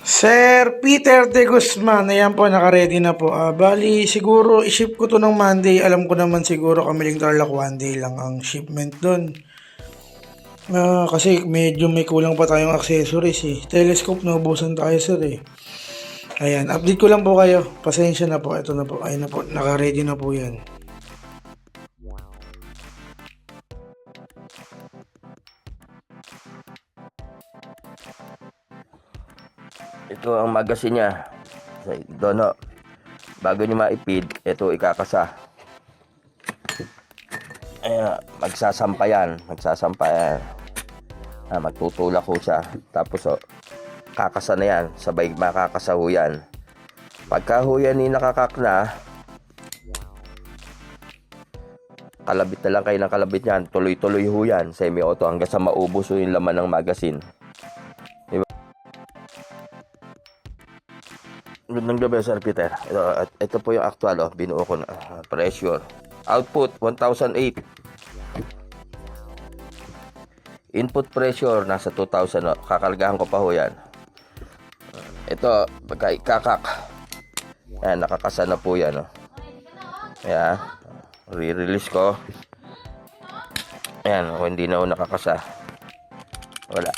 Sir Peter De Guzman, ayan po, naka-ready na po. Bali, siguro, i-ship ko to ng Monday. Alam ko naman siguro kamiling Tarlac one day lang ang shipment doon. Kasi medyo may kulang pa tayong accessories eh. Telescope, naubusan tayo sir eh. Ayan, update ko lang po kayo. Pasensya na po, ito na po. Ayun na po, naka-ready na po yan. Ito ang magasin niya. Dono. Bago nyo maipid, ito ikakasa. Ayan, magsasampayan. Magtutulak ko siya. Tapos kakasa na yan. Sabay makakasa ho yan. Pagka ho yan nakakak na, kalabit na lang kayo ng kalabit yan. Tuloy-tuloy ho yan. Semi-auto hanggang sa maubos ho yung laman ng magasin. Ng gabi, Sir Peter. Ito po yung actual, binuo ko na. Pressure. Output, 1,008. Input pressure, nasa 2,000. Kakalgahan ko pa ho yan. Ito, pagka ikakak. Yan, nakakasa na po yan. Ayan. Re-release ko. Ayan, hindi na ho nakakasa. Wala.